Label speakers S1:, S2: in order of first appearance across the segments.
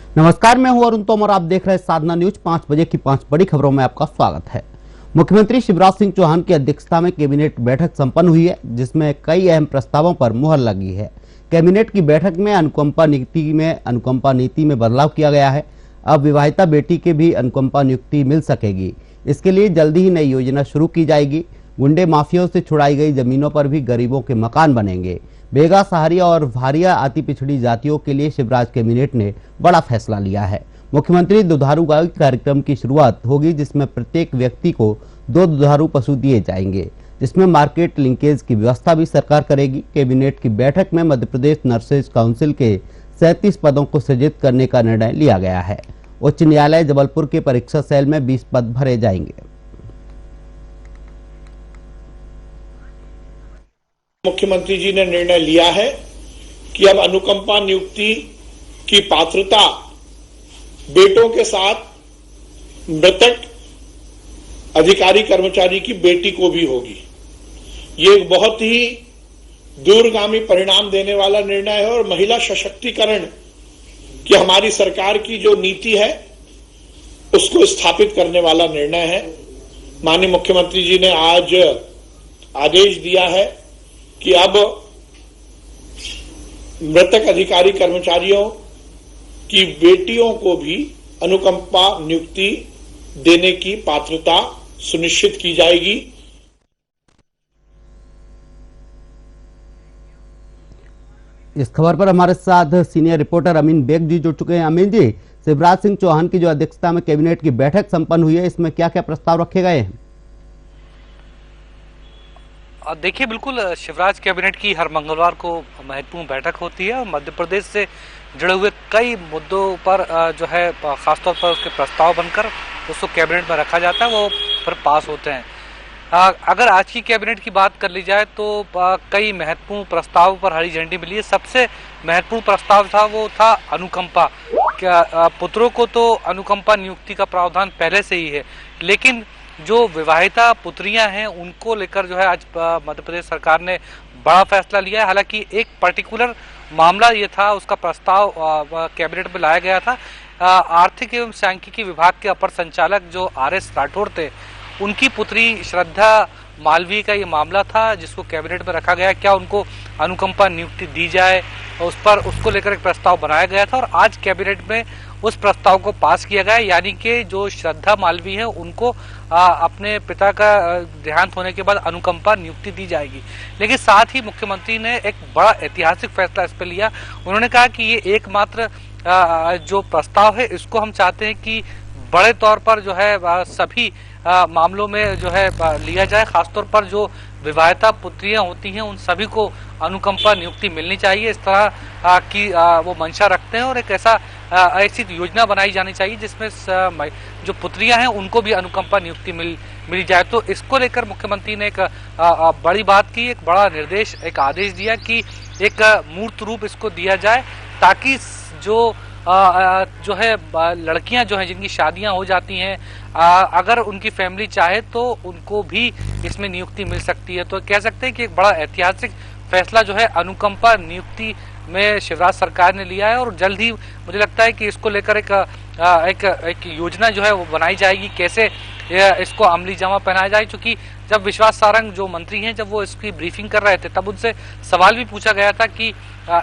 S1: नमस्कार, मैं हूं अरुण तोमर। आप देख रहे हैं साधना न्यूज। 5 बजे की 5 बड़ी खबरों में आपका स्वागत है। मुख्यमंत्री शिवराज सिंह चौहान की अध्यक्षता में कैबिनेट बैठक संपन्न हुई है, जिसमें कई अहम प्रस्तावों पर मुहर लगी है। कैबिनेट की बैठक में अनुकंपा नीति में बदलाव किया गया है। अब विवाहिता बेटी के भी अनुकंपा नियुक्ति मिल सकेगी। इसके लिए जल्दी ही नई योजना शुरू की जाएगी। गुंडे माफियाओं से छुड़ाई गई जमीनों पर भी गरीबों के मकान बनेंगे। बेगा, सहारिया और भारिया अति पिछड़ी जातियों के लिए शिवराज कैबिनेट ने बड़ा फैसला लिया है। मुख्यमंत्री दुधारू गाय कार्यक्रम की शुरुआत होगी, जिसमें प्रत्येक व्यक्ति को 2 दुधारू पशु दिए जाएंगे, जिसमें मार्केट लिंकेज की व्यवस्था भी सरकार करेगी। कैबिनेट की बैठक में मध्य प्रदेश नर्सेज काउंसिल के 37 पदों को सृजित करने का निर्णय लिया गया है। उच्च न्यायालय जबलपुर के परीक्षा सेल में 20 पद भरे जाएंगे।
S2: मुख्यमंत्री जी ने निर्णय लिया है कि अब अनुकंपा नियुक्ति की पात्रता बेटों के साथ मृतक अधिकारी कर्मचारी की बेटी को भी होगी। ये एक बहुत ही दूरगामी परिणाम देने वाला निर्णय है और महिला सशक्तिकरण की हमारी सरकार की जो नीति है उसको स्थापित करने वाला निर्णय है। माननीय मुख्यमंत्री जी ने आज आदेश दिया है कि अब मृतक अधिकारी कर्मचारियों की बेटियों को भी अनुकंपा नियुक्ति देने की पात्रता सुनिश्चित की जाएगी।
S1: इस खबर पर हमारे साथ सीनियर रिपोर्टर अमीन बेग जी जुड़ चुके हैं। अमीन जी, शिवराज सिंह चौहान की जो अध्यक्षता में कैबिनेट की बैठक संपन्न हुई है, इसमें क्या क्या प्रस्ताव रखे गए हैं?
S3: देखिए, बिल्कुल शिवराज कैबिनेट की हर मंगलवार को महत्वपूर्ण बैठक होती है और मध्य प्रदेश से जुड़े हुए कई मुद्दों पर जो है खासतौर पर उसके प्रस्ताव बनकर उसको कैबिनेट में रखा जाता है, वो फिर पास होते हैं। अगर आज की कैबिनेट की बात कर ली जाए तो कई महत्वपूर्ण प्रस्ताव पर हरी झंडी मिली है। सबसे महत्वपूर्ण प्रस्ताव था वो था अनुकंपा। पुत्रों को तो अनुकंपा नियुक्ति का प्रावधान पहले से ही है, लेकिन जो विवाहिता पुत्रियां हैं उनको लेकर जो है आज मध्य प्रदेश सरकार ने बड़ा फैसला लिया है। हालांकि एक पर्टिकुलर मामला ये था, उसका प्रस्ताव कैबिनेट में लाया गया था। आर्थिक एवं सांख्यिकी विभाग के अपर संचालक जो RS राठौड़ थे, उनकी पुत्री श्रद्धा मालवीय का ये मामला था जिसको कैबिनेट में रखा गया। क्या उनको अनुकंपा नियुक्ति दी जाए, उसको लेकर एक प्रस्ताव बनाया गया था और आज कैबिनेट में उस प्रस्ताव को पास किया गया। यानी कि जो श्रद्धा मालवीय है उनको अपने पिता का देहांत होने के बाद अनुकंपा नियुक्ति दी जाएगी। लेकिन साथ ही मुख्यमंत्री ने एक बड़ा ऐतिहासिक फैसला इस पर लिया। उन्होंने कहा कि ये एकमात्र जो प्रस्ताव है इसको हम चाहते हैं कि बड़े तौर पर जो है सभी मामलों में जो है लिया जाए। खासतौर पर जो विवाहिता पुत्रियां होती हैं उन सभी को अनुकंपा नियुक्ति मिलनी चाहिए। इस तरह की वो मंशा रखते हैं और एक ऐसी योजना बनाई जानी चाहिए जिसमें जो पुत्रियां हैं उनको भी अनुकंपा नियुक्ति मिल जाए। तो इसको लेकर मुख्यमंत्री ने एक बड़ी बात की, एक बड़ा निर्देश, एक आदेश दिया कि एक मूर्त रूप इसको दिया जाए, ताकि जो है लड़कियां जो हैं जिनकी शादियां हो जाती हैं, अगर उनकी फैमिली चाहे तो उनको भी इसमें नियुक्ति मिल सकती है। तो कह सकते हैं कि एक बड़ा ऐतिहासिक फैसला जो है अनुकंपा नियुक्ति में शिवराज सरकार ने लिया है और जल्द ही मुझे लगता है कि इसको लेकर एक योजना जो है वो बनाई जाएगी, कैसे इसको अमली जामा पहनाया जाए। क्योंकि जब विश्वास सारंग जो मंत्री हैं, जब वो इसकी ब्रीफिंग कर रहे थे, तब उनसे सवाल भी पूछा गया था कि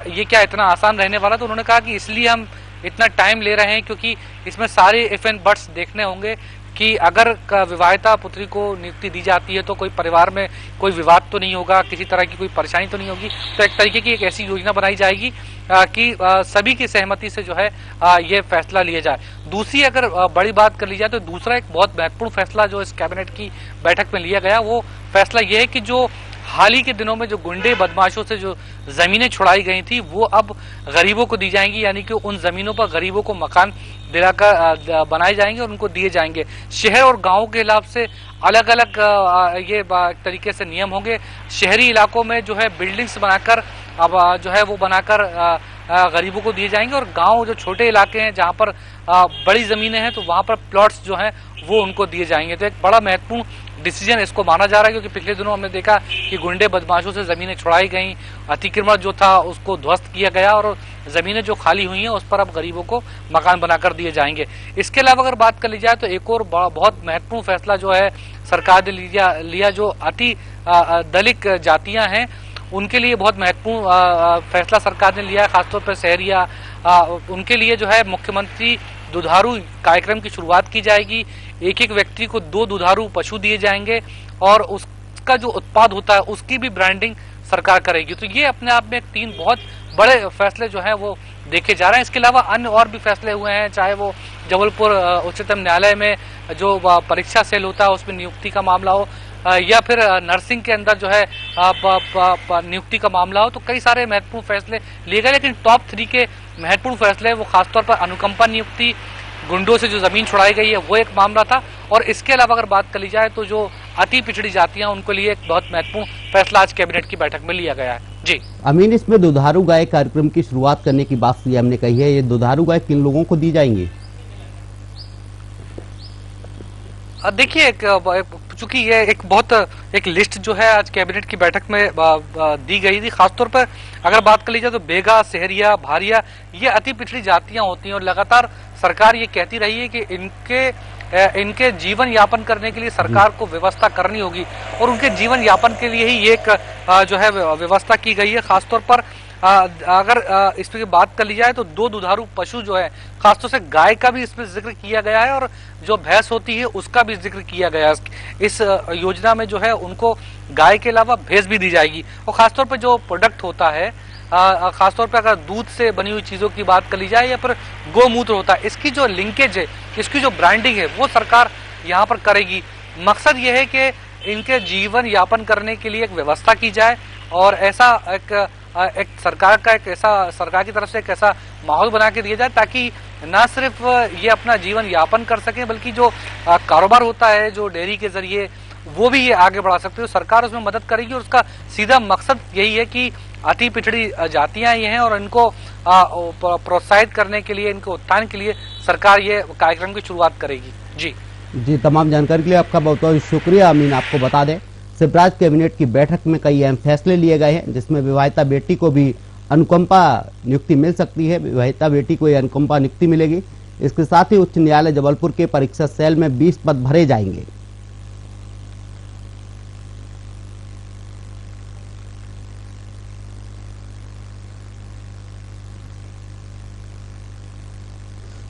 S3: ये क्या इतना आसान रहने वाला। तो उन्होंने कहा कि इसलिए हम इतना टाइम ले रहे हैं क्योंकि इसमें सारे इफ एंड बट्स देखने होंगे कि अगर विवाहिता पुत्री को नियुक्ति दी जाती है तो कोई परिवार में कोई विवाद तो नहीं होगा, किसी तरह की कोई परेशानी तो नहीं होगी। तो एक तरीके की एक ऐसी योजना बनाई जाएगी कि सभी की सहमति से जो है ये फैसला लिया जाए। दूसरी अगर बड़ी बात कर ली जाए तो दूसरा एक बहुत महत्वपूर्ण फैसला जो इस कैबिनेट की बैठक में लिया गया, वो फैसला ये है कि जो हाल ही के दिनों में जो गुंडे बदमाशों से जो जमीनें छुड़ाई गई थी वो अब गरीबों को दी जाएंगी। यानी कि उन जमीनों पर गरीबों को मकान दिलाकर बनाए जाएंगे और उनको दिए जाएंगे। शहर और गांव के हिसाब से अलग अलग ये तरीके से नियम होंगे। शहरी इलाकों में जो है बिल्डिंग्स बनाकर अब जो है वो बनाकर गरीबों को दिए जाएंगे, और गांव जो छोटे इलाके हैं जहां पर बड़ी जमीनें हैं तो वहां पर प्लॉट्स जो हैं वो उनको दिए जाएंगे। तो एक बड़ा महत्वपूर्ण डिसीजन इसको माना जा रहा है, क्योंकि पिछले दिनों हमने देखा कि गुंडे बदमाशों से जमीनें छुड़ाई गई, अतिक्रमण जो था उसको ध्वस्त किया गया, और जमीनें जो खाली हुई हैं उस पर अब गरीबों को मकान बनाकर दिए जाएंगे। इसके अलावा अगर बात कर ली जाए तो एक और बहुत महत्वपूर्ण फैसला जो है सरकार ने लिया जो अति दलित जातियां हैं उनके लिए बहुत महत्वपूर्ण फैसला सरकार ने लिया है, खासतौर पर शहरिया उनके लिए जो है मुख्यमंत्री दुधारू कार्यक्रम की शुरुआत की जाएगी। एक एक व्यक्ति को 2 दुधारू पशु दिए जाएंगे और उसका जो उत्पाद होता है उसकी भी ब्रांडिंग सरकार करेगी। तो ये अपने आप में 3 बहुत बड़े फैसले जो हैं वो देखे जा रहे हैं। इसके अलावा अन्य और भी फैसले हुए हैं, चाहे वो जबलपुर उच्चतम न्यायालय में जो परीक्षा सेल होता है उसमें नियुक्ति का मामला हो, या फिर नर्सिंग के अंदर जो है नियुक्ति का मामला हो। तो कई सारे महत्वपूर्ण फैसले लिए गए, लेकिन टॉप 3 के महत्वपूर्ण फैसले वो खासतौर पर अनुकंपा नियुक्ति, गुंडों से जो जमीन छुड़ाई गई है वो एक मामला था, और इसके अलावा अगर बात कर ली जाए तो जो अति पिछड़ी जातियां उनको लिए एक बहुत महत्वपूर्ण फैसला आज कैबिनेट की बैठक में लिया गया है। जी
S1: अमीन, इसमें दुधारू गाय कार्यक्रम की शुरुआत करने की बात सीएम ने कही है। ये दुधारू गाय किन लोगों को दी जाएंगी?
S3: देखिए, चूंकि ये एक लिस्ट जो है आज कैबिनेट की बैठक में दी गई थी, खासतौर पर अगर बात कर ली जाए तो बेगा, सहरिया, भारिया ये अति पिछड़ी जातियां होती हैं, और लगातार सरकार ये कहती रही है कि इनके जीवन यापन करने के लिए सरकार को व्यवस्था करनी होगी, और उनके जीवन यापन के लिए ही एक जो है व्यवस्था की गई है। खासतौर पर अगर इस पर बात कर ली जाए तो 2 दुधारू पशु जो है, खासतौर से गाय का भी इसमें जिक्र किया गया है, और जो भैंस होती है उसका भी जिक्र किया गया है। इस योजना में जो है उनको गाय के अलावा भैंस भी दी जाएगी, और खासतौर पर जो प्रोडक्ट होता है, खासतौर पर अगर दूध से बनी हुई चीजों की बात कर ली जाए या फिर गोमूत्र होता है, इसकी जो लिंकेज है, इसकी जो ब्रांडिंग है वो सरकार यहाँ पर करेगी। मकसद ये है कि इनके जीवन यापन करने के लिए एक व्यवस्था की जाए, और ऐसा एक सरकार की तरफ से एक ऐसा माहौल बना के दिया जाए ताकि न सिर्फ ये अपना जीवन यापन कर सके, बल्कि जो कारोबार होता है जो डेयरी के जरिए वो भी ये आगे बढ़ा सकते हो। सरकार उसमें मदद करेगी, और उसका सीधा मकसद यही है कि अति पिछड़ी जातियां ये हैं और इनको प्रोत्साहित करने के लिए, इनको उत्थान के लिए सरकार ये कार्यक्रम की शुरुआत करेगी। जी
S1: तमाम जानकारी के लिए आपका बहुत बहुत शुक्रिया अमीन। आपको बता दें, शिवराज कैबिनेट की बैठक में कई अहम फैसले लिए गए हैं, जिसमें विवाहिता बेटी को भी अनुकंपा नियुक्ति मिल सकती है। विवाहिता बेटी को यह अनुकंपा नियुक्ति मिलेगी। इसके साथ ही उच्च न्यायालय जबलपुर के परीक्षा सेल में 20 पद भरे जाएंगे।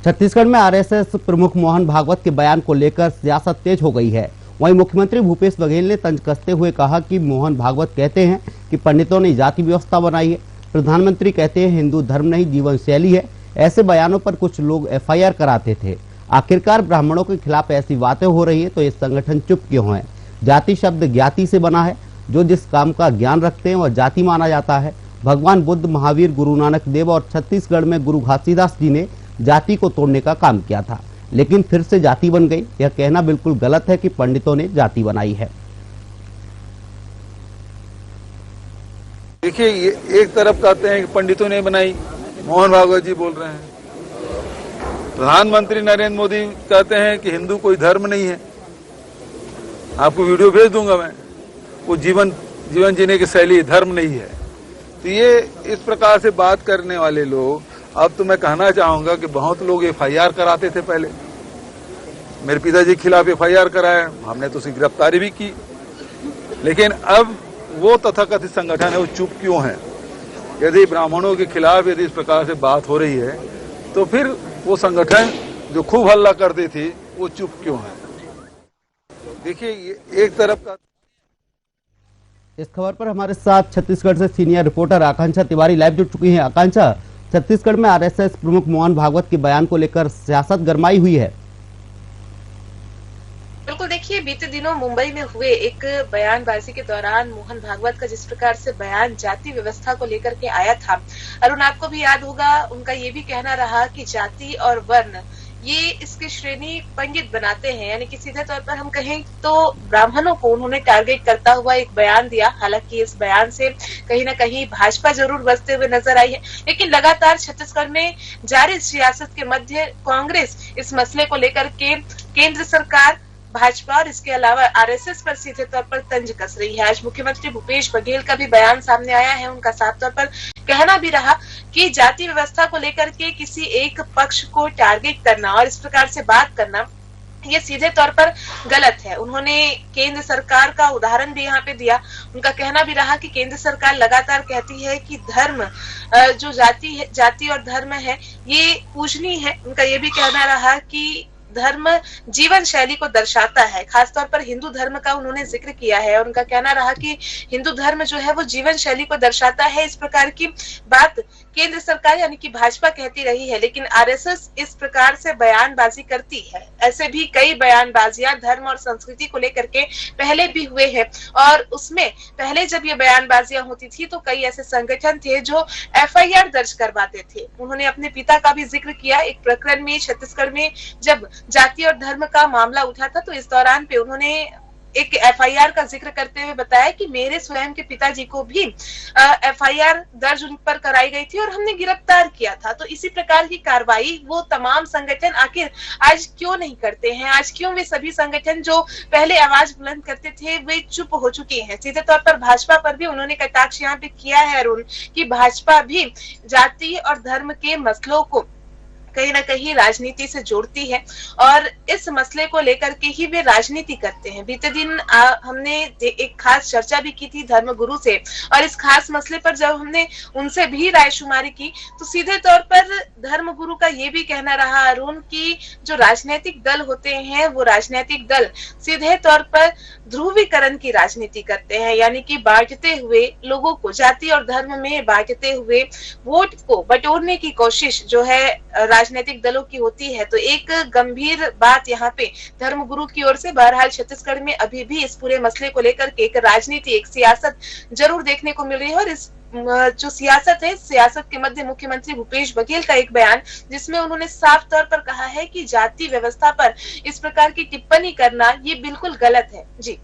S1: छत्तीसगढ़ में आरएसएस प्रमुख मोहन भागवत के बयान को लेकर सियासत तेज हो गई है। वहीं मुख्यमंत्री भूपेश बघेल ने तंज कसते हुए कहा कि मोहन भागवत कहते हैं कि पंडितों ने जाति व्यवस्था बनाई है। प्रधानमंत्री कहते हैं हिंदू धर्म नहीं जीवन शैली है। ऐसे बयानों पर कुछ लोग एफआईआर कराते थे। आखिरकार ब्राह्मणों के खिलाफ ऐसी बातें हो रही है तो ये संगठन चुप क्यों है? जाति शब्द ज्ञाति से बना है। जो जिस काम का ज्ञान रखते हैं वह जाति माना जाता है। भगवान बुद्ध, महावीर, गुरु नानक देव और छत्तीसगढ़ में गुरु घासीदास जी ने जाति को तोड़ने का काम किया था, लेकिन फिर से जाति बन गई। यह कहना बिल्कुल गलत है कि पंडितों ने जाति बनाई है।
S4: देखिए, ये एक तरफ कहते हैं कि पंडितों ने बनाई, मोहन भागवत जी बोल रहे हैं। प्रधानमंत्री नरेंद्र मोदी कहते हैं कि हिंदू कोई धर्म नहीं है। आपको वीडियो भेज दूंगा मैं। वो जीवन जीने की शैली धर्म नहीं है। तो ये इस प्रकार से बात करने वाले लोग, अब तो मैं कहना चाहूंगा कि बहुत लोग एफआईआर कराते थे। पहले मेरे पिताजी के खिलाफ एफआईआर कराया, हमने तो उसकी गिरफ्तारी भी की, लेकिन अब वो तथाकथित संगठन है वो चुप क्यों है? यदि ब्राह्मणों के खिलाफ यदि इस प्रकार से बात हो रही है तो फिर वो संगठन जो खूब हल्ला करती थी वो चुप क्यों है? देखिए, एक तरफ का।
S1: इस खबर पर हमारे साथ छत्तीसगढ़ से सीनियर रिपोर्टर आकांक्षा तिवारी लाइव जुड़ चुकी हैं। आकांक्षा, छत्तीसगढ़ में आरएसएस प्रमुख मोहन भागवत के बयान को लेकर सियासत गरमाई हुई है।
S5: बिल्कुल, देखिए, बीते दिनों मुंबई में हुए एक बयानबाजी के दौरान मोहन भागवत का जिस प्रकार से बयान जाति व्यवस्था को लेकर के आया था, अरुण आपको भी याद होगा, उनका ये भी कहना रहा कि जाति और वर्ण ये इसकी श्रेणी पंडित बनाते हैं, यानी कि सीधे तौर पर हम कहें तो ब्राह्मणों को उन्होंने टारगेट करता हुआ एक बयान दिया। हालांकि इस बयान से कहीं ना कहीं भाजपा जरूर बचते हुए नजर आई है, लेकिन लगातार छत्तीसगढ़ में जारी सियासत के मध्य कांग्रेस इस मसले को लेकर के केंद्र सरकार, भाजपा और इसके अलावा आरएसएस पर सीधे तौर पर तंज कस रही है। आज मुख्यमंत्री भूपेश बघेल का भी बयान सामने आया है। उनका साफ तौर पर कहना भी रहा कि जाति व्यवस्था को लेकर के किसी एक पक्ष को टारगेट करना और इस प्रकार से बात करना, ये सीधे तौर पर गलत है। उन्होंने केंद्र सरकार का उदाहरण भी यहाँ पे दिया। उनका कहना भी रहा कि केंद्र सरकार लगातार कहती है कि धर्म, जो जाति और धर्म है, ये पूजनीय है। उनका ये भी कहना रहा कि धर्म जीवन शैली को दर्शाता है। खासतौर पर हिंदू धर्म का उन्होंने जिक्र किया है और उनका कहना रहा कि हिंदू धर्म जो है वो जीवन शैली को दर्शाता है। इस प्रकार की बात केंद्र सरकार यानी कि भाजपा कहती रही है, लेकिन आरएसएस इस प्रकार से बयानबाजी करती है। ऐसे भी कई बयानबाजियां धर्म और संस्कृति को लेकर के पहले भी हुए हैं और उसमें पहले जब ये बयानबाजियां होती थी तो कई ऐसे संगठन थे जो एफआईआर दर्ज करवाते थे। उन्होंने अपने पिता का भी जिक्र किया। एक प्रकरण में छत्तीसगढ़ में जब जाति और धर्म का मामला उठा था तो इस दौरान पे उन्होंने एक एफआईआर का जिक्र करते हुए बताया कि मेरे स्वयं के पिताजी को भी एफआईआर दर्ज उन पर कराई गई थी और हमने गिरफ्तार किया था। तो इसी प्रकार की कार्रवाई वो तमाम संगठन आखिर आज क्यों नहीं करते हैं? आज क्यों वे सभी संगठन जो पहले आवाज बुलंद करते थे वे चुप हो चुके हैं? सीधे तौर पर भाजपा पर भी उन्होंने कटाक्ष यहाँ पे किया है अरुण, कि भाजपा भी जाति और धर्म के मसलों को कहीं ना कहीं राजनीति से जोड़ती है और इस मसले को लेकर के ही वे राजनीति करते हैं। बीते दिन हमने एक खास चर्चा भी की थी धर्मगुरु से और इस खास मसले पर जब हमने उनसे भी रायशुमारी की तो सीधे तौर पर धर्मगुरु का ये भी कहना रहा अरुण कि जो राजनीतिक दल होते हैं वो राजनीतिक दल सीधे तौर पर ध्रुवीकरण की राजनीति करते हैं, यानी कि बांटते हुए लोगों को जाति और धर्म में बांटते हुए वोट को बटोरने की कोशिश जो है राजनीतिक दलों की होती है। तो एक गंभीर बात यहाँ पे धर्मगुरु की ओर से बहरहाल छत्तीसगढ़ में अभी भी इस पूरे मसले को लेकर के एक राजनीति, एक सियासत जरूर देखने को मिल रही है और इस जो सियासत है, सियासत के मध्य मुख्यमंत्री भूपेश बघेल का एक बयान जिसमें उन्होंने साफ तौर पर कहा है कि जाति व्यवस्था पर इस प्रकार की टिप्पणी करना ये बिल्कुल गलत है। जी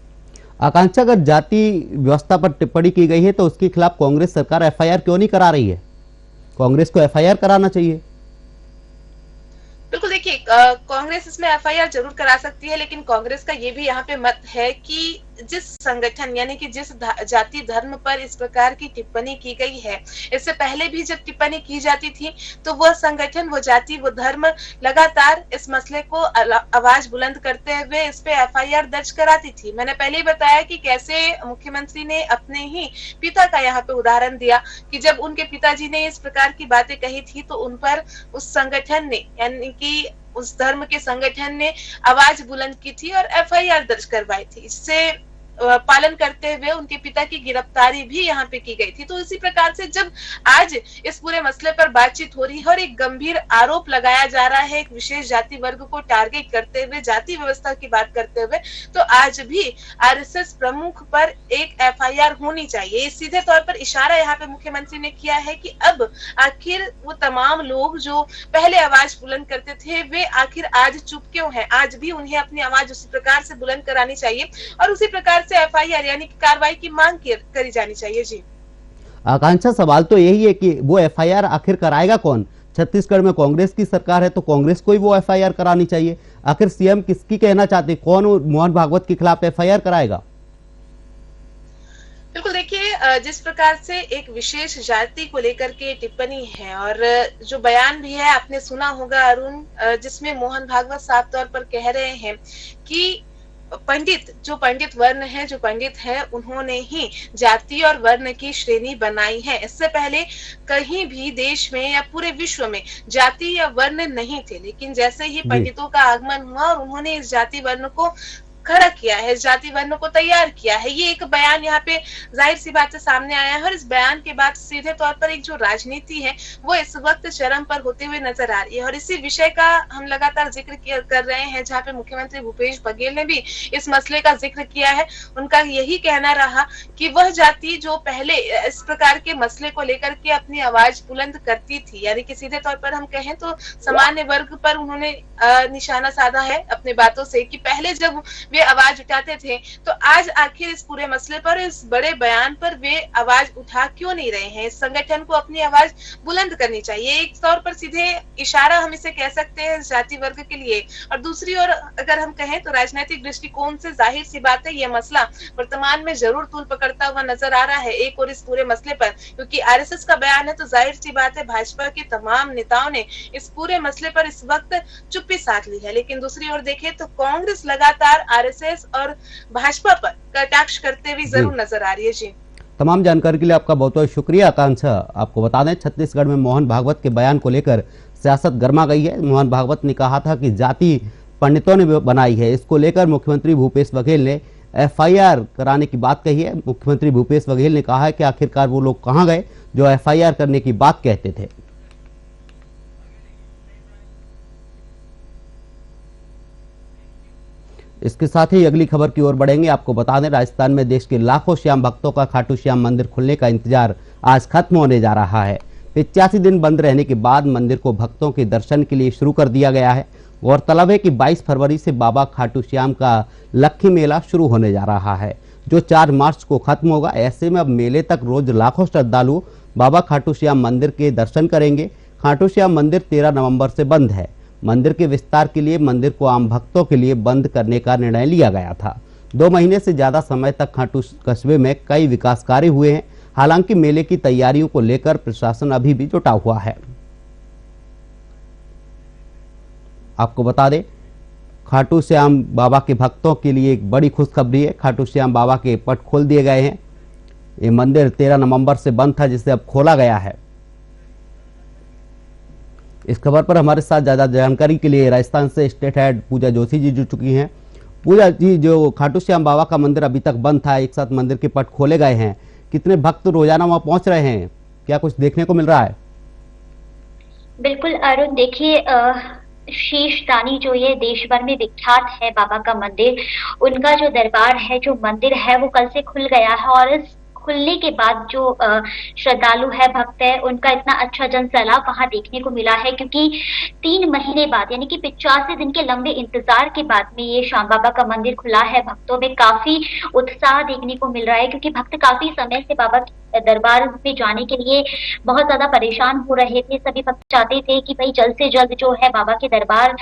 S1: आकांक्षा, अगर जाति व्यवस्था पर टिप्पणी की गई है तो उसके खिलाफ कांग्रेस सरकार एफआईआर क्यों नहीं करा रही है? कांग्रेस को एफआईआर कराना चाहिए।
S5: बिल्कुल, देखिए कांग्रेस इसमें एफआईआर जरूर करा सकती है, लेकिन कांग्रेस का ये भी यहाँ पे मत है कि जिस संगठन यानी कि जिस जाति धर्म पर इस प्रकार की टिप्पणी की गई है, इससे पहले भी जब टिप्पणी की जाती थी तो वह संगठन, वो जाति, वो धर्म लगातार इस मसले को आवाज बुलंद करते हुए इस पे एफआईआर दर्ज कराती थी। मैंने पहले ही बताया कि कैसे मुख्यमंत्री ने अपने ही पिता का यहाँ पे उदाहरण दिया कि जब उनके पिताजी ने इस प्रकार की बातें कही थी तो उन पर उस संगठन ने यानी कि उस धर्म के संगठन ने आवाज बुलंद की थी और एफआईआर दर्ज करवाई थी। इससे पालन करते हुए उनके पिता की गिरफ्तारी भी यहाँ पे की गई थी। तो इसी प्रकार से जब आज इस पूरे मसले पर बातचीत हो रही है और एक गंभीर आरोप लगाया जा रहा है एक विशेष जाति वर्ग को टारगेट करते हुए, जाति व्यवस्था की बात करते हुए, तो आज भी आरएसएस प्रमुख पर एक एफआईआर होनी चाहिए। सीधे तौर पर इशारा यहाँ पे मुख्यमंत्री ने किया है कि अब आखिर वो तमाम लोग जो पहले आवाज बुलंद करते थे वे आखिर आज चुप क्यों हैं? आज भी उन्हें अपनी आवाज उसी प्रकार से बुलंद करानी चाहिए और उसी प्रकार से एफआईआर यानी कि कार्रवाई की मांग करी जानी चाहिए। जी
S1: आकांक्षा, सवाल तो यही है कि वो एफआईआर आखिर कराएगा कौन? छत्तीसगढ़ में कांग्रेस की सरकार है तो कांग्रेस को ही वो एफआईआर करानी चाहिए। आखिर सीएम किसकी कहना चाहते, कौन मोहन भागवत के खिलाफ एफआईआर कराएगा?
S5: बिल्कुल, देखिए जिस प्रकार से एक विशेष जाति को लेकर के टिप्पणी है और जो बयान भी है आपने सुना होगा अरुण, जिसमें मोहन भागवत साफ तौर पर कह रहे हैं कि पंडित, जो पंडित वर्ण है, जो पंडित है, उन्होंने ही जाति और वर्ण की श्रेणी बनाई है। इससे पहले कहीं भी देश में या पूरे विश्व में जाति या वर्ण नहीं थे, लेकिन जैसे ही पंडितों का आगमन हुआ और उन्होंने इस जाति वर्ण को खड़ा किया है, जाति वर्णों को तैयार किया है। ये एक बयान यहाँ पे जाहिर सी बात से सामने आया है और इस बयान के बाद सीधे तौर पर एक जो राजनीति है वो इस वक्त चरम पर होते हुए नजर आ रही है। और इसी विषय का हम लगातार जिक्र कर रहे हैं, जहाँ पे मुख्यमंत्री भूपेश बघेल ने भी इस मसले का जिक्र किया है। उनका यही कहना रहा कि वह जाति जो पहले इस प्रकार के मसले को लेकर के अपनी आवाज बुलंद करती थी, यानी कि सीधे तौर पर हम कहें तो सामान्य वर्ग पर उन्होंने निशाना साधा है अपने बातों से, कि पहले जब वे आवाज उठाते थे तो आज आखिर इस पूरे मसले पर, इस बड़े बयान पर वे आवाज उठा क्यों नहीं रहे हैं। इस संगठन को अपनी आवाज बुलंद करनी चाहिए। एक तौर पर सीधे इशारा हम इसे कह सकते हैं जाति वर्ग के लिए, और दूसरी ओर अगर हम कहें तो राजनीतिक दृष्टिकोण से जाहिर सी बात है यह मसला वर्तमान में जरूर तूल पकड़ता हुआ नजर आ रहा है एक और इस पूरे मसले पर, क्योंकि आरएसएस का बयान है तो जाहिर सी बात है भाजपा के तमाम नेताओं ने इस पूरे मसले पर इस वक्त चुप्पी साध ली है। लेकिन दूसरी ओर देखें तो कांग्रेस लगातार आरएसएस और भाजपा पर कटाक्ष करते हुए जरूर नजर आ रही है। जी,
S1: तमाम जानकारी के लिए आपका बहुत बहुत शुक्रिया आकांक्षा। आपको बता दें, छत्तीसगढ़ में मोहन भागवत के बयान को लेकर सियासत गर्मा गई है। मोहन भागवत ने कहा था कि जाति पंडितों ने बनाई है। इसको लेकर मुख्यमंत्री भूपेश बघेल ने एफआईआर कराने की बात कही है। मुख्यमंत्री भूपेश बघेल ने कहा है कि आखिरकार वो लोग कहां गए जो एफआईआर करने की बात कहते थे। इसके साथ ही अगली खबर की ओर बढ़ेंगे। आपको बता दें, राजस्थान में देश के लाखों श्याम भक्तों का खाटू श्याम मंदिर खुलने का इंतजार आज खत्म होने जा रहा है। 85 दिन बंद रहने के बाद मंदिर को भक्तों के दर्शन के लिए शुरू कर दिया गया है। गौरतलब है कि 22 फरवरी से बाबा खाटू श्याम का लक्खी मेला शुरू होने जा रहा है, जो 4 मार्च को खत्म होगा। ऐसे में अब मेले तक रोज लाखों श्रद्धालु बाबा खाटू श्याम मंदिर के दर्शन करेंगे। खाटू श्याम मंदिर 13 नवंबर से बंद है। मंदिर के विस्तार के लिए मंदिर को आम भक्तों के लिए बंद करने का निर्णय लिया गया था। 2 महीने से ज्यादा समय तक खाटू कस्बे में कई विकास कार्य हुए हैं। हालांकि मेले की तैयारियों को लेकर प्रशासन अभी भी जुटा हुआ है। आपको बता दें, खाटू श्याम बाबा के भक्तों के लिए एक बड़ी खुशखबरी है। खाटू श्याम बाबा के पट खोल दिए गए हैं। ये मंदिर 13 नवंबर से बंद था, जिसे अब खोला गया है। इस खबर पर हमारे साथ ज्यादा जानकारी के लिए राजस्थान से स्टेट हेड पूजा जोशी जी जुड़ चुकी हैं। पूजा जी, जो खाटू श्याम बाबा का मंदिर अभी तक बंद था, एक साथ मंदिर के पट खोले गए हैं, कितने भक्त रोजाना वहां पहुंच रहे हैं, क्या कुछ देखने को मिल रहा है?
S6: बिल्कुल अरुण, देखिए शीश दानी जो ये देश भर में विख्यात है बाबा का मंदिर, उनका जो दरबार है, जो मंदिर है, वो कल से खुल गया है। और इस खुलने के बाद जो श्रद्धालु है, भक्त है, उनका इतना अच्छा जन सैलाब वहां देखने को मिला है, क्योंकि 3 महीने बाद यानी कि 85 दिन के लंबे इंतजार के बाद में ये श्याम बाबा का मंदिर खुला है। भक्तों में काफी उत्साह देखने को मिल रहा है, क्योंकि भक्त काफी समय से बाबा दरबार में जाने के लिए बहुत ज्यादा परेशान हो रहे थे। सभी भक्त चाहते थे कि भाई जल्द से जल्द जो है बाबा के दरबार,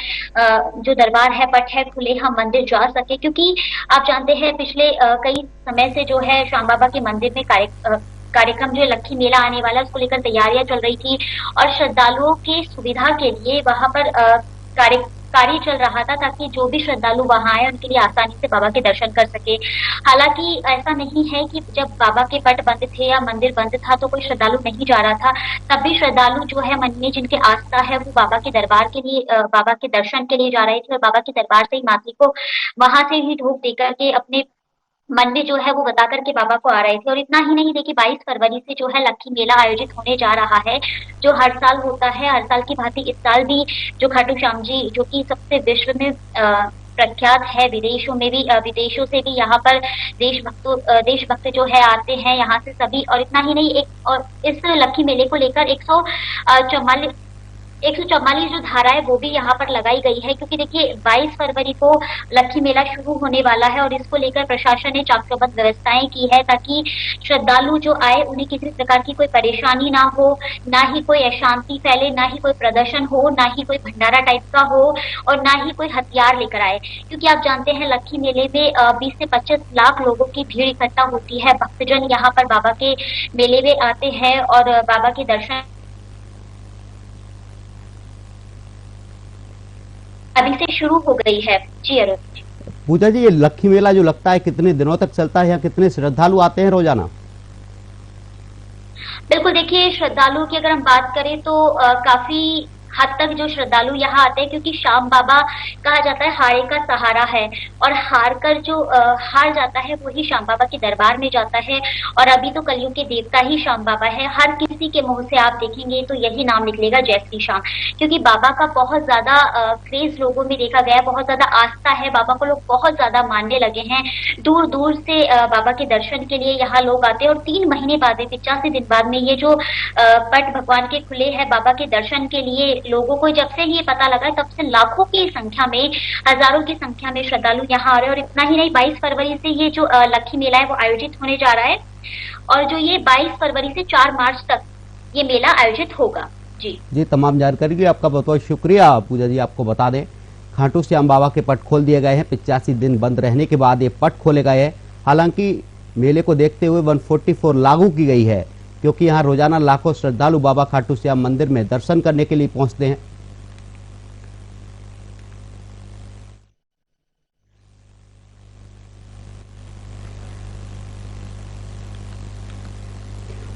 S6: जो दरबार है, पट है, खुले, हम मंदिर जा सके, क्योंकि आप जानते हैं पिछले कई समय से जो है श्याम बाबा के मंदिर में कार्यक्रम जो है लक्खी मेला आने वाला है, उसको लेकर तैयारियां चल रही थी और श्रद्धालुओं की सुविधा के लिए वहां पर कार्य चल रहा था, ताकि जो भी श्रद्धालु वहां आए उनके लिए आसानी से बाबा के दर्शन कर सके। हालांकि ऐसा नहीं है कि जब बाबा के पट बंद थे या मंदिर बंद था तो कोई श्रद्धालु नहीं जा रहा था। तब भी श्रद्धालु जो है मन में जिनके आस्था है वो बाबा के दरबार के लिए, बाबा के दर्शन के लिए जा रहे थे और बाबा के दरबार से ही माथे को वहां से ही ढोक देकर के अपने मन में जो है वो बता करके बाबा को आ रहे थे। और इतना ही नहीं, देखिए 22 फरवरी से जो है लक्खी मेला आयोजित होने जा रहा है, जो हर साल होता है। हर साल की भांति इस साल भी जो खाटू श्याम जी, जो कि सबसे विश्व में प्रख्यात है, विदेशों में भी, विदेशों से भी यहाँ पर देशभक्त जो है आते हैं यहाँ से सभी। और इतना ही नहीं, और इस लक्खी मेले को लेकर 144 जो धारा है वो भी यहाँ पर लगाई गई है, क्योंकि देखिए 22 फरवरी को लक्खी मेला शुरू होने वाला है और इसको लेकर प्रशासन ने चाक चौबंद व्यवस्थाएं की है, ताकि श्रद्धालु जो आए उन्हें किसी प्रकार की कोई परेशानी ना हो, ना ही कोई अशांति फैले, ना ही कोई प्रदर्शन हो, ना ही कोई भंडारा टाइप का हो और ना ही कोई हथियार लेकर आए। क्योंकि आप जानते हैं लक्खी मेले में 20 से 25 लाख लोगों की भीड़ इकट्ठा होती है। भक्तजन यहाँ पर बाबा के मेले में आते हैं और बाबा के दर्शन अभी से शुरू हो गई है। जी अरुण।
S1: पूजा जी, ये लक्खी मेला जो लगता है कितने दिनों तक चलता है, यहाँ कितने श्रद्धालु आते हैं रोजाना?
S6: बिल्कुल, देखिए श्रद्धालुओं की अगर हम बात करें तो काफी हद तक जो श्रद्धालु यहाँ आते हैं, क्योंकि श्याम बाबा कहा जाता है हारे का सहारा है, और हार कर जो हार जाता है वही श्याम बाबा के दरबार में जाता है। और अभी तो कलयुग के देवता ही श्याम बाबा है। हर किसी के मुंह से आप देखेंगे तो यही नाम निकलेगा, जय श्री श्याम, क्योंकि बाबा का बहुत ज्यादा क्रेज लोगों में देखा गया, बहुत ज्यादा आस्था है, बाबा को लोग बहुत ज्यादा मानने लगे हैं। दूर दूर से बाबा के दर्शन के लिए यहाँ लोग आते हैं, और 3 महीने बाद में 85 दिन बाद में ये जो पट भगवान के खुले हैं बाबा के दर्शन के लिए, लोगों को जब से ये पता लगा तब से लाखों की संख्या में, हजारों की संख्या में श्रद्धालु यहाँ आ रहे हैं। और इतना ही नहीं, 22 फरवरी से ये जो लक्खी मेला है वो आयोजित होने जा रहा है, और जो ये 22 फरवरी से 4 मार्च तक ये मेला आयोजित होगा। जी
S1: तमाम जानकारी के लिए आपका बहुत बहुत शुक्रिया पूजा जी। आपको बता दें, खाटू श्याम बाबा के पट खोल दिए गए हैं। 85 दिन बंद रहने के बाद ये पट खोले गए हैं। हालांकि मेले को देखते हुए 144 लागू की गई है, क्योंकि यहाँ रोजाना लाखों श्रद्धालु बाबा खाटू श्याम मंदिर में दर्शन करने के लिए पहुंचते हैं।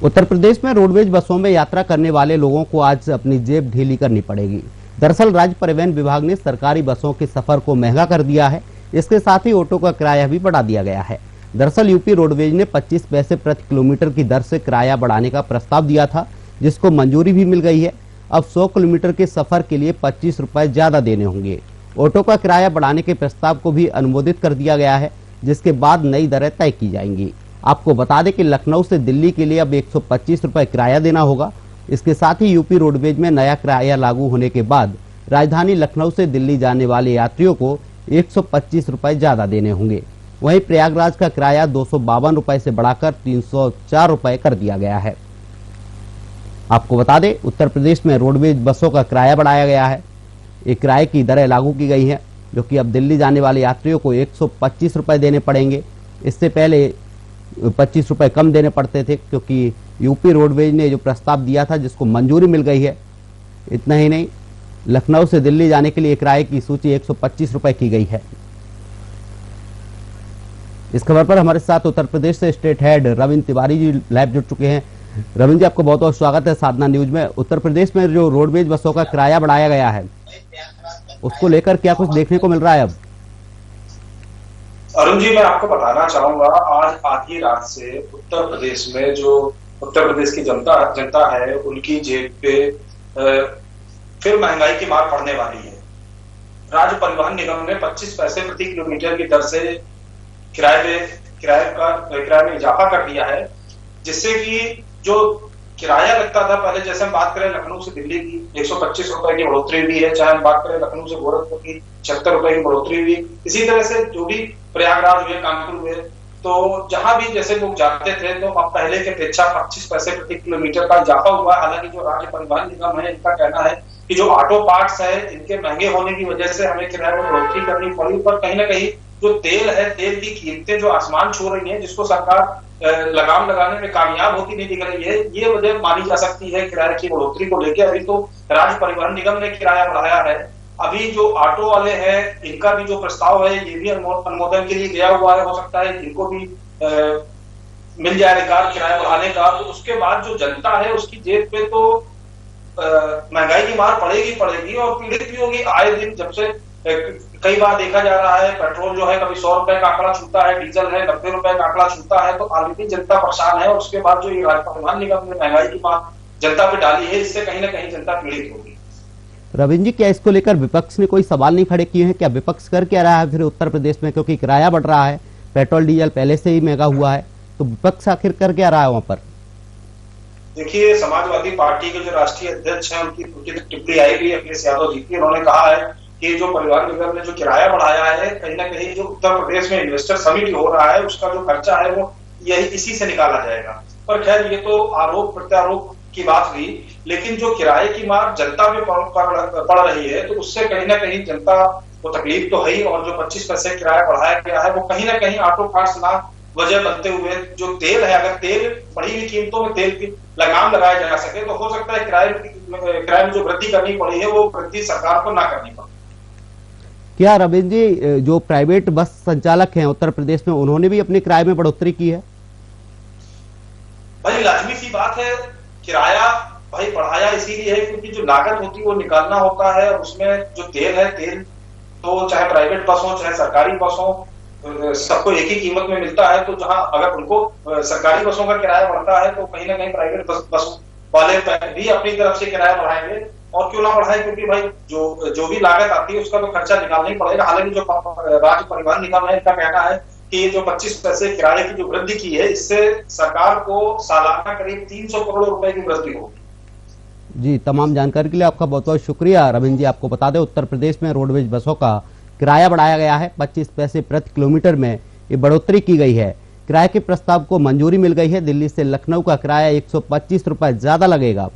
S1: उत्तर प्रदेश में रोडवेज बसों में यात्रा करने वाले लोगों को आज अपनी जेब ढीली करनी पड़ेगी। दरअसल राज्य परिवहन विभाग ने सरकारी बसों के सफर को महंगा कर दिया है। इसके साथ ही ऑटो का किराया भी बढ़ा दिया गया है। दरअसल यूपी रोडवेज ने 25 पैसे प्रति किलोमीटर की दर से किराया बढ़ाने का प्रस्ताव दिया था, जिसको मंजूरी भी मिल गई है। अब 100 किलोमीटर के सफर के लिए 25 रुपए ज्यादा देने होंगे। ऑटो का किराया बढ़ाने के प्रस्ताव को भी अनुमोदित कर दिया गया है, जिसके बाद नई दरें तय की जाएंगी। आपको बता दें कि लखनऊ से दिल्ली के लिए अब 125 रुपए किराया देना होगा। इसके साथ ही यूपी रोडवेज में नया किराया लागू होने के बाद राजधानी लखनऊ से दिल्ली जाने वाले यात्रियों को 125 रुपए ज्यादा देने होंगे। वहीं प्रयागराज का किराया 252 रुपए से बढ़ाकर 304 रुपए कर दिया गया है। आपको बता दें, उत्तर प्रदेश में रोडवेज बसों का किराया बढ़ाया गया है। एक किराए की दरें लागू की गई हैं, जो कि अब दिल्ली जाने वाले यात्रियों को 125 रुपए देने पड़ेंगे। इससे पहले 25 रुपए कम देने पड़ते थे, क्योंकि यूपी रोडवेज ने जो प्रस्ताव दिया था जिसको मंजूरी मिल गई है। इतना ही नहीं, लखनऊ से दिल्ली जाने के लिए किराए की सूची 125 रुपए की गई है। इस खबर पर हमारे साथ उत्तर प्रदेश से state head Ravindra Tiwari ji live जुड़ चुके हैं। रविंद्र जी, आपको बहुत बहुत स्वागत है साधना न्यूज में। उत्तर प्रदेश में जो रोडवेज बसों का किराया बढ़ाया गया है, उसको लेकर क्या कुछ देखने को मिल रहा है अब?
S7: अरुण जी, मैं आपको बताना चाहूंगा, आज आधी रात से उत्तर प्रदेश में जो उत्तर प्रदेश की जनता है, उनकी जेब पे फिर महंगाई की मार पड़ने वाली है। राज्य परिवहन निगम ने 25 पैसे प्रति किलोमीटर की दर से किराए में इजाफा कर दिया है, जिससे कि जो किराया लगता था पहले, जैसे हम बात करें लखनऊ से दिल्ली की 125 रुपए की बढ़ोतरी हुई है, चाहे हम बात करें लखनऊ से गोरखपुर की 76 रुपए की बढ़ोतरी हुई। इसी तरह से जो भी प्रयागराज हुए, कानपुर हुए, तो जहां भी जैसे लोग जाते थे, तो अब पहले की अपेक्षा 25 पैसे प्रति किलोमीटर का इजाफा हुआ। हालांकि जो राज्य परिवहन निगम है, इनका कहना है कि जो ऑटो पार्ट्स है, इनके महंगे होने की वजह से हमें किराए में बढ़ोतरी करनी पड़ी। पर कहीं ना कहीं जो तेल है, तेल की कीमतें जो आसमान छू रही है, जिसको सरकार लगाम लगाने में कामयाब होती नहीं दिख रही है, ये वजह मानी जा सकती है किराए की बढ़ोतरी को लेकर। अभी तो राज्य परिवहन निगम ने किराया बढ़ाया है। अभी जो ऑटो वाले हैं, इनका भी जो प्रस्ताव है, ये भी अनुमोदन के लिए गया हुआ है। हो सकता है इनको भी मिल जाए अधिकार किराया बढ़ाने का। तो उसके बाद जो जनता है, उसकी जेब पे तो महंगाई की मार पड़ेगी और पीड़ित भी होगी। आए दिन जब से कई बार देखा जा रहा है, पेट्रोल जो है कभी 100 रुपए का आंकड़ा छूता है, डीजल है 90 रुपए का आंकड़ा छूता है, तो ऑलरेडी जनता परेशान है। और उसके बाद जो ये राज्य परिवहन निगम ने महंगाई की मार जनता पे डाली है, इससे कहीं ना कहीं जनता पीड़ित होगी।
S1: रविंद्र जी, क्या इसको लेकर विपक्ष ने कोई सवाल नहीं खड़े किए हैं? क्या विपक्ष कर क्या रहा है फिर उत्तर प्रदेश में, क्योंकि किराया बढ़ रहा है, पेट्रोल डीजल पहले से ही महंगा हुआ है, तो विपक्ष आखिर कर क्या रहा है वहां पर?
S7: देखिए, समाजवादी पार्टी के जो राष्ट्रीय अध्यक्ष हैं, उनकी टिप्पणी आई भी अखिलेश यादव जी की। उन्होंने कहा है कि जो परिवहन निगम ने जो किराया बढ़ाया है, कहीं ना कहीं जो उत्तर प्रदेश में इन्वेस्टर समिट हो रहा है, उसका जो खर्चा है वो यही इसी से निकाला जाएगा। पर खैर, ये तो आरोप प्रत्यारोप की बात हुई, लेकिन जो किराए की मार जनता में पड़ रही है, तो उससे कहीं ना कहीं जनता को तकलीफ तो है ही। और जो 25 पैसे किराया बढ़ाया गया है, वो कहीं ना कहीं ऑटो पार्ट्स ना वजह बनते हुए, जो तेल है, अगर तेल बढ़ी हुई कीमतों में तेल की लगाम लगाया जा सके, तो हो सकता है किराए में जो वृद्धि करनी पड़ी है, वो वृद्धि सरकार को ना करनी पड़े।
S1: क्या रविंद्र जी, जो प्राइवेट बस संचालक हैं उत्तर प्रदेश में, उन्होंने भी अपने किराए में बढ़ोतरी की है?
S7: भाई, लाजमी सी बात है, किराया भाई बढ़ाया इसीलिए है क्योंकि जो लागत होती है वो निकालना होता है, और उसमें जो तेल है, तेल तो चाहे प्राइवेट बस हो चाहे सरकारी बस हो, सबको एक ही कीमत में मिलता है। तो जहां अगर उनको सरकारी बसों का किराया बढ़ता है तो कहीं ना कहीं प्राइवेट बस वाले भी अपनी तरफ से किराया बढ़ाएंगे, और क्यों ना बढ़ाए, क्योंकि भाई जो भी लागत आती है उसका तो खर्चा निकालना ही पड़ेगा। हालांकि जो राज्य परिवहन निगम है, इनका कहना है कि ये जो 25 पैसे किराए की जो वृद्धि की है, इससे सरकार को सालाना करीब 300 करोड़ रुपए की वृद्धि होगी।
S1: जी, तमाम जानकारी के लिए आपका बहुत बहुत शुक्रिया रविंद्र जी। आपको बता दें, उत्तर प्रदेश में रोडवेज बसों का किराया बढ़ाया गया है। 25 पैसे प्रति किलोमीटर में ये बढ़ोतरी की गई है। किराए के प्रस्ताव को मंजूरी मिल गई है। दिल्ली से लखनऊ का किराया 125 रुपए ज्यादा लगेगा।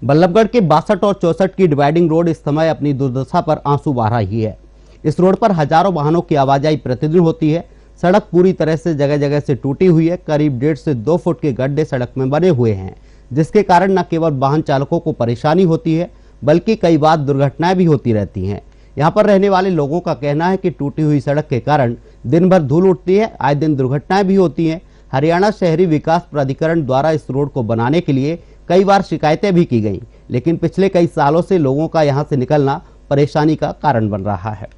S1: बल्लभगढ़ के 62 और 64 की डिवाइडिंग रोड इस समय अपनी दुर्दशा पर आंसू बहा रही है। इस रोड पर हजारों वाहनों की आवाजाही प्रतिदिन होती है। सड़क पूरी तरह से जगह जगह से टूटी हुई है। करीब 1.5 से 2 फुट के गड्ढे सड़क में बने हुए हैं, जिसके कारण न केवल वाहन चालकों को परेशानी होती है बल्कि कई बार दुर्घटनाएं भी होती रहती हैं। यहाँ पर रहने वाले लोगों का कहना है कि टूटी हुई सड़क के कारण दिन भर धूल उठती है, आए दिन दुर्घटनाएं भी होती हैं। हरियाणा शहरी विकास प्राधिकरण द्वारा इस रोड को बनाने के लिए कई बार शिकायतें भी की गईं, लेकिन पिछले कई सालों से लोगों का यहां से निकलना परेशानी का कारण बन रहा है।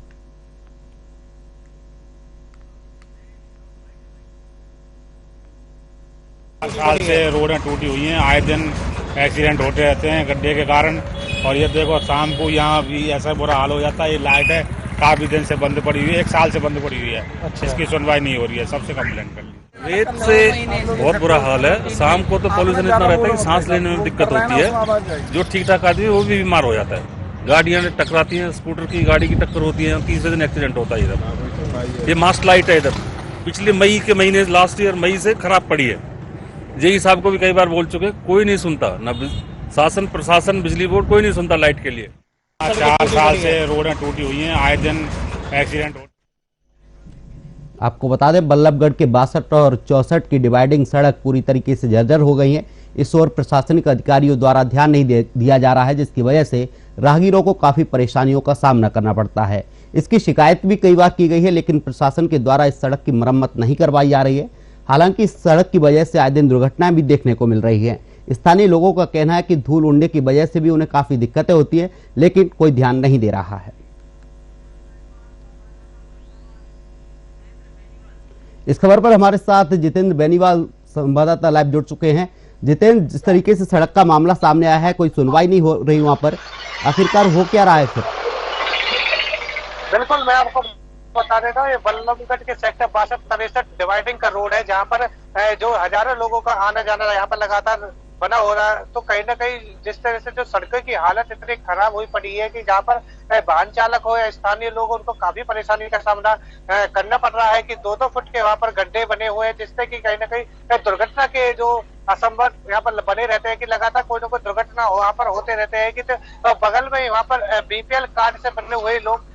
S8: साल से रोडें टूटी हुई हैं, आए दिन एक्सीडेंट होते रहते हैं गड्ढे के कारण। और ये देखो शाम को यहाँ भी ऐसा बुरा हाल हो जाता है। ये लाइट है काफी दिन से बंद पड़ी हुई है, 1 साल से बंद पड़ी हुई है। अच्छा। इसकी सुनवाई नहीं हो रही है, सबसे कंप्लेंट कर ली।
S9: रेत से बहुत बुरा हाल है। शाम को तो पोल्यूशन इतना रहता है कि सांस लेने में दिक्कत होती है। जो ठीक ठाक आदमी है वो भी बीमार हो जाता है। गाड़ियां टकराती हैं, स्कूटर की गाड़ी की टक्कर होती है, तीसरे दिन एक्सीडेंट होता है इधर। ये मास्ट लाइट है इधर, पिछले मई के महीने लास्ट ईयर मई से खराब पड़ी है। जेई साहब को भी कई बार बोल चुके, कोई नहीं सुनता, न शासन प्रशासन बिजली बोर्ड कोई नहीं सुनता लाइट के लिए।
S8: 4 साल से रोडें टूटी हुई हैं, आए दिन एक्सीडेंट।
S1: आपको बता दें, बल्लभगढ़ के 62 और 64 की डिवाइडिंग सड़क पूरी तरीके से जर्जर हो गई है। इस ओर प्रशासनिक अधिकारियों द्वारा ध्यान नहीं दिया जा रहा है, जिसकी वजह से राहगीरों को काफी परेशानियों का सामना करना पड़ता है। इसकी शिकायत भी कई बार की गई है, लेकिन प्रशासन के द्वारा इस सड़क की मरम्मत नहीं करवाई जा रही है। हालांकि इस सड़क की वजह से आए दिन दुर्घटनाएं भी देखने को मिल रही है। स्थानीय लोगों का कहना है कि धूल उड़ने की वजह से भी उन्हें काफी दिक्कतें होती है, लेकिन कोई ध्यान नहीं दे रहा है। इस खबर पर हमारे साथ जितेंद्र बेनीवाल संवाददाता लाइव जुड़ चुके हैं। जितेंद्र, जिस तरीके से सड़क का मामला सामने आया है, कोई सुनवाई नहीं हो रही वहां पर, आखिरकार हो क्या रहा है फिर?
S10: बिल्कुल, मैं आपको बता देता हूँ, ये बल्लभगढ़ के सेक्टर 62-63 डिवाइडिंग का रोड है, जहाँ पर जो हजारों लोगों का आना जाना यहाँ पर लगातार बना हो रहा है। तो कहीं ना कहीं जिस तरह से जो सड़कों की हालत इतनी खराब हुई पड़ी है कि जहाँ पर वाहन चालक हो या स्थानीय लोग, उनको काफी परेशानी का सामना करना पड़ रहा है कि 2-2 फुट के वहाँ पर गड्ढे बने हुए हैं, जिससे कि कहीं ना कहीं दुर्घटना के जो असंभव यहाँ पर बने रहते हैं कि लगातार कोई ना कोई दुर्घटना वहाँ पर होते रहते हैं। कि तो बगल में वहाँ पर बीपीएल कार्ड से बने हुए लोग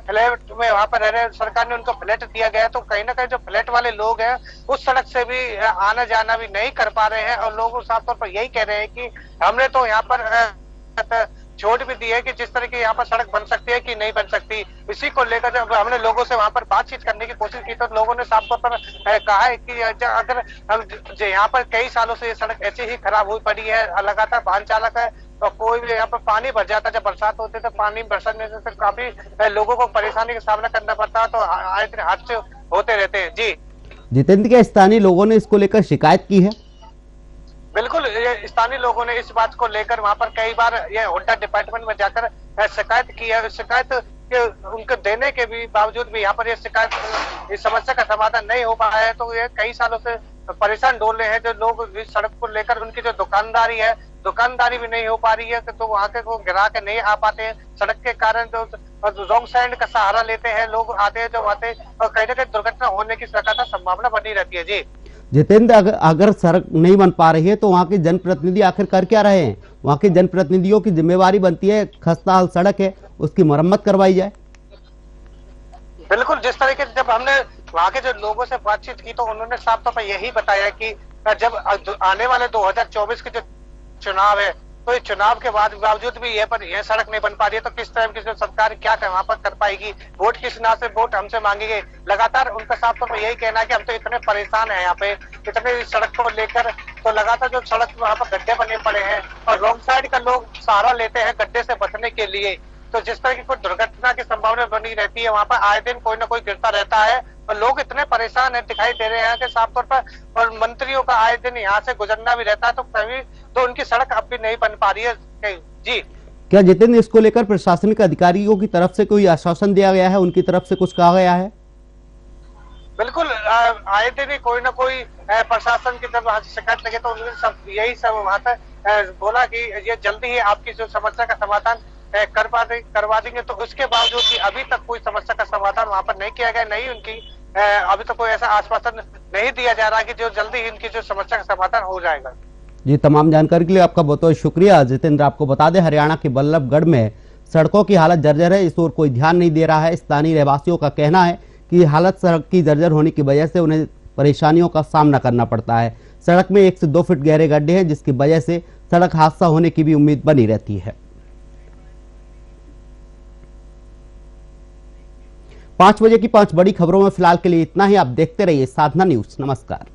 S10: फ्लैट में वहाँ पर रह रहे हैं, सरकार ने उनको फ्लैट दिया गया है। तो कहीं ना कहीं जो फ्लैट वाले लोग हैं उस सड़क से भी आना जाना भी नहीं कर पा रहे हैं, और लोग साफ तौर पर यही कह रहे हैं कि हमने तो यहाँ पर छूट भी दी है कि जिस तरह की यहाँ पर सड़क बन सकती है कि नहीं बन सकती। इसी को लेकर जब हमने लोगों से वहाँ पर बातचीत करने की कोशिश की तो लोगों ने साफ तौर पर कहा है कि अगर हम यहाँ पर कई सालों से ये सड़क ऐसी ही खराब हुई पड़ी है, लगातार वाहन चालक है तो कोई भी यहाँ पर पानी भर जाता है, जब बरसात होती है तो पानी बरसने से काफी लोगों को परेशानी का सामना करना पड़ता है। तो आए दिन हादसे होते रहते हैं। जी
S1: जितेंद्र, क्या स्थानीय लोगों ने इसको लेकर शिकायत की है?
S10: बिल्कुल, ये स्थानीय लोगों ने इस बात को लेकर वहाँ पर कई बार ये होंडा डिपार्टमेंट में जाकर शिकायत की है। शिकायत के उनको देने के भी बावजूद भी यहाँ पर ये शिकायत, इस समस्या का समाधान नहीं हो पाया है। तो ये कई सालों से परेशान डोल रहे हैं जो लोग इस सड़क को लेकर। उनकी जो दुकानदारी है, दुकानदारी भी नहीं हो पा रही है, तो वहाँ के ग्राहक नहीं आ पाते हैं सड़क के कारण। जो रॉन्ग साइड का सहारा लेते हैं लोग, आते हैं जो आते, और कहीं ना कहीं दुर्घटना होने की लगातार संभावना बनी रहती है। जी
S1: जितेंद्र, अगर सड़क नहीं बन पा रही है तो वहाँ के जनप्रतिनिधि आखिर कर क्या रहे हैं? वहाँ के जनप्रतिनिधियों की जिम्मेवारी बनती है, खस्ता हाल सड़क है उसकी मरम्मत करवाई जाए।
S10: बिल्कुल, जिस तरीके से जब हमने वहाँ के जो लोगों से बातचीत की तो उन्होंने साफ तौर पर यही बताया कि जब आने वाले 2024 के जो चुनाव है तो इस चुनाव के बावजूद भी यह सड़क नहीं बन पा रही है, तो किस तरह की सरकार क्या वहां पर कर पाएगी? वोट किस नाम से वोट हमसे मांगेंगे? लगातार उनका साफ तौर पर यही कहना है कि हम तो इतने परेशान हैं यहाँ पे, इतने सड़क को लेकर, तो लगातार जो सड़क वहां पर गड्ढे बने पड़े हैं और रॉन्ग साइड का लोग सहारा लेते हैं गड्ढे से बचने के लिए। तो जिस तरह की कोई दुर्घटना की संभावना बनी रहती है, वहां पर आए दिन कोई ना कोई गिरता रहता है और लोग इतने परेशान है दिखाई दे रहे हैं कि साफ तौर पर, और मंत्रियों का आए दिन यहाँ से गुजरना भी रहता है, तो कभी तो उनकी सड़क अब भी नहीं बन पा रही है। जी
S1: क्या जितेंद्र, इसको लेकर प्रशासनिक अधिकारियों की तरफ से कोई आश्वासन दिया गया है, उनकी तरफ से कुछ कहा गया है?
S10: बिल्कुल, आए दिन कोई ना कोई प्रशासन की जब वहां से शिकायत लगे तो उन्होंने सब यही सब वहां तक बोला कि ये जल्दी ही आपकी जो समस्या का समाधान करवा देंगे। तो उसके बावजूद भी अभी तक कोई समस्या का समाधान वहां पर नहीं किया गया, नहीं उनकी अभी तक कोई ऐसा आश्वासन नहीं दिया जा रहा कि जो जल्दी ही इनकी जो समस्या का समाधान हो जाएगा।
S1: जी, तमाम जानकारी के लिए आपका बहुत बहुत शुक्रिया जितेंद्र। आपको बता दें, हरियाणा के बल्लभगढ़ में सड़कों की हालत जर्जर है, इस ओर कोई ध्यान नहीं दे रहा है। स्थानीय रहवासियों का कहना है कि हालत सड़क की जर्जर होने की वजह से उन्हें परेशानियों का सामना करना पड़ता है। सड़क में 1 से 2 फीट गहरे गड्ढे हैं, जिसकी वजह से सड़क हादसा होने की भी उम्मीद बनी रहती है। 5 बजे की 5 बड़ी खबरों में फिलहाल के लिए इतना ही। आप देखते रहिए साधना न्यूज। नमस्कार।